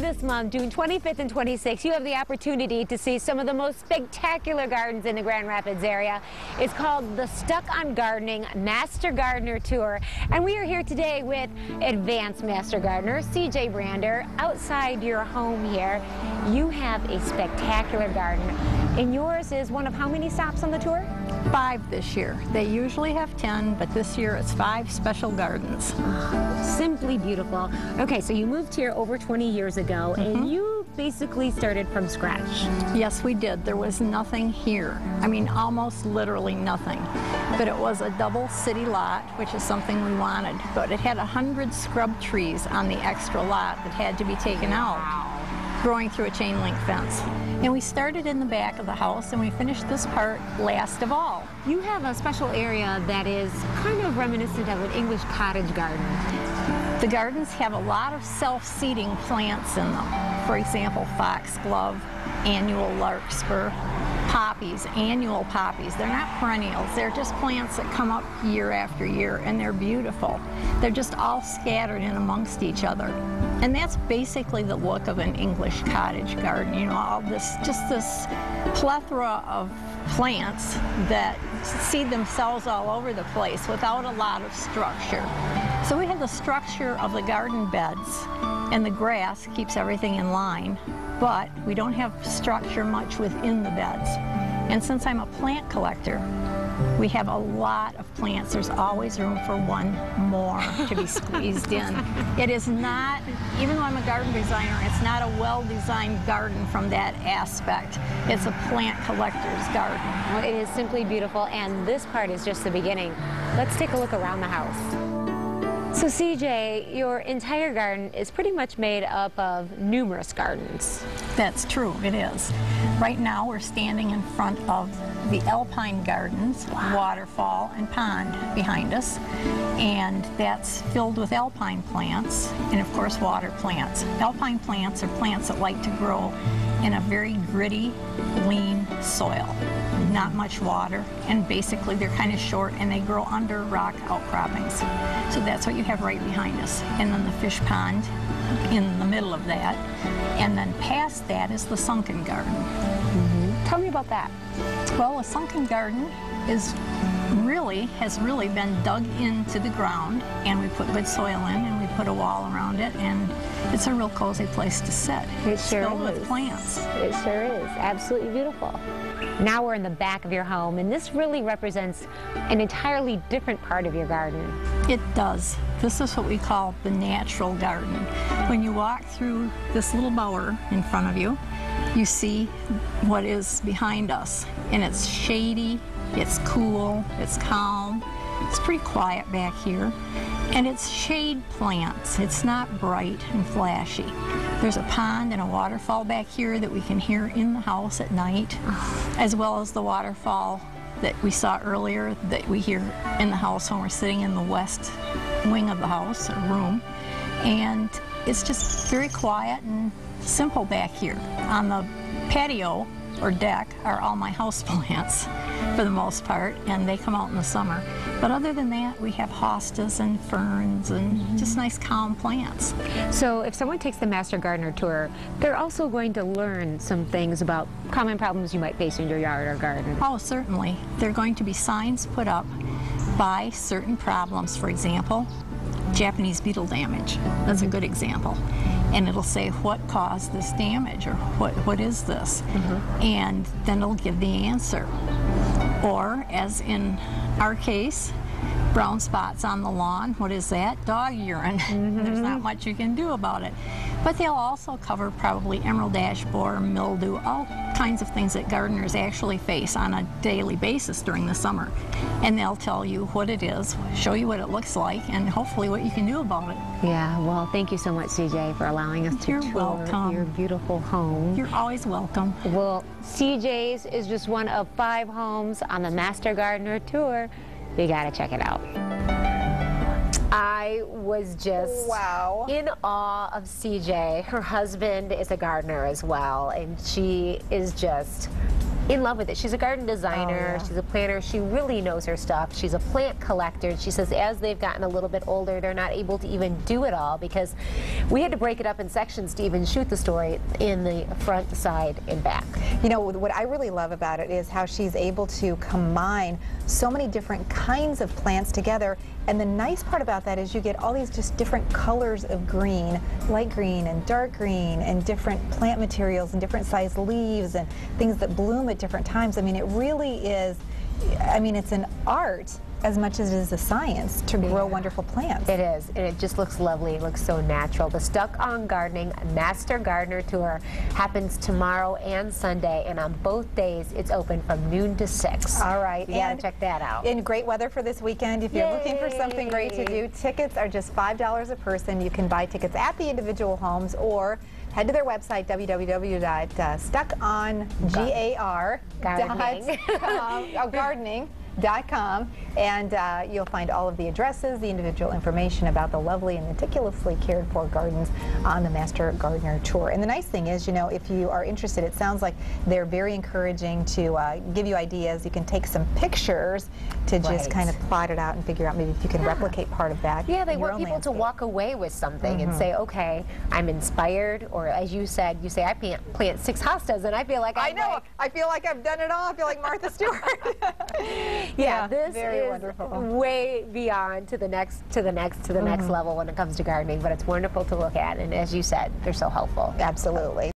this month, June 25th and 26th, you have the opportunity to see some of the most spectacular gardens in the Grand Rapids area. It's called the Stuck on Gardening Master Gardener Tour, and we are here today with advanced master gardener CJ Brander. Outside your home here, you have a spectacular garden, and yours is one of how many stops on the tour? 5 this year. They usually have 10, but this year it's 5 special gardens. Simply beautiful. Okay, so you moved here over 20 years ago, and you basically started from scratch. Yes, we did. There was nothing here. I mean, almost literally nothing. But it was a double city lot, which is something we wanted. But it had 100 scrub trees on the extra lot that had to be taken out, growing through a chain link fence. And we started in the back of the house, and we finished this part last of all. You have a special area that is kind of reminiscent of an English cottage garden. The gardens have a lot of self-seeding plants in them. For example, foxglove, annual larkspur, poppies, annual poppies. They're not perennials. They're just plants that come up year after year, and they're beautiful. They're just all scattered in amongst each other. And that's basically the look of an English cottage garden. You know, all this, just this plethora of plants that seed themselves all over the place without a lot of structure. So we have the structure of the garden beds, and the grass keeps everything in line, but we don't have structure much within the beds. And since I'm a plant collector, we have a lot of plants. There's always room for one more to be squeezed in. It is not, even though I'm a garden designer, it's not a well-designed garden from that aspect. It's a plant collector's garden. Well, it is simply beautiful, and this part is just the beginning. Let's take a look around the house. So CJ, your entire garden is pretty much made up of numerous gardens. That's true, it is. Right now we're standing in front of the alpine gardens, waterfall and pond behind us, and that's filled with alpine plants and of course water plants. Alpine plants are plants that like to grow in a very gritty, lean soil. Not much water, and basically they're kind of short, and they grow under rock outcroppings. So that's what you have right behind us. And then the fish pond in the middle of that. And then past that is the sunken garden. Tell me about that. Well, a sunken garden has really been dug into the ground, and we put good soil in, and we put a wall around it, and it's a real cozy place to sit. It sure is. Filled with plants. It sure is. Absolutely beautiful. Now we're in the back of your home, and this really represents an entirely different part of your garden. It does. This is what we call the natural garden. When you walk through this little bower in front of you, you see what is behind us, and it's shady, it's cool, it's calm, it's pretty quiet back here, and it's shade plants. It's not bright and flashy. There's a pond and a waterfall back here that we can hear in the house at night, as well as the waterfall that we saw earlier that we hear in the house when we're sitting in the west wing of the house, or room. And it's just very quiet and simple back here. On the patio or deck are all my house plants for the most part, and they come out in the summer. But other than that, we have hostas and ferns and just nice calm plants. So if someone takes the Master Gardener Tour, they're also going to learn some things about common problems you might face in your yard or garden. Oh, certainly. There are going to be signs put up by certain problems. For example, Japanese beetle damage. That's a good example. And it'll say what caused this damage, or what is this? And then it'll give the answer. Or, as in our case, brown spots on the lawn. What is that? Dog urine. There's not much you can do about it. But they'll also cover probably emerald ash borer, mildew, all kinds of things that gardeners actually face on a daily basis during the summer. And they'll tell you what it is, show you what it looks like, and hopefully what you can do about it. Yeah, well, thank you so much, CJ, for allowing us to tour your beautiful home. You're always welcome. Well, CJ's is just one of 5 homes on the Master Gardener Tour. You gotta check it out. I was just in awe of CJ. Her husband is a gardener as well, and she is just in love with it. She's a garden designer, she's a planner, she really knows her stuff. She's a plant collector. She says as they've gotten a little bit older, they're not able to even do it all because we had to break it up in sections to even shoot the story in the front, side, and back. You know, what I really love about it is how she's able to combine so many different kinds of plants together. And the nice part about that is you get all these just different colors of green, light green and dark green, and different plant materials and different size leaves and things that bloom at different times. I mean, it really is, I mean, it's an art as much as it is a science to grow wonderful plants. It is, and it just looks lovely. It looks so natural. The Stuck on Gardening Master Gardener Tour happens tomorrow and Sunday, and on both days it's open from noon to 6. All right. You gotta check that out. In great weather for this weekend, if you're looking for something great to do, tickets are just $5 a person. You can buy tickets at the individual homes or head to their website, www.stuckongar.com, and you'll find all of the addresses, the individual information about the lovely and meticulously cared for gardens on the Master Gardener Tour. And the nice thing is, you know, if you are interested, it sounds like they're very encouraging to give you ideas. You can take some pictures to just kind of plot it out and figure out maybe if you can replicate part of that. Yeah, they want people to walk away with something and say, okay, I'm inspired, or as you said, you say, I plant 6 hostas, and I feel like I feel like I've done it all. I feel like Martha Stewart. Yeah, this very is wonderful. way beyond to the next level when it comes to gardening, but it's wonderful to look at, and as you said, they're so helpful. Absolutely.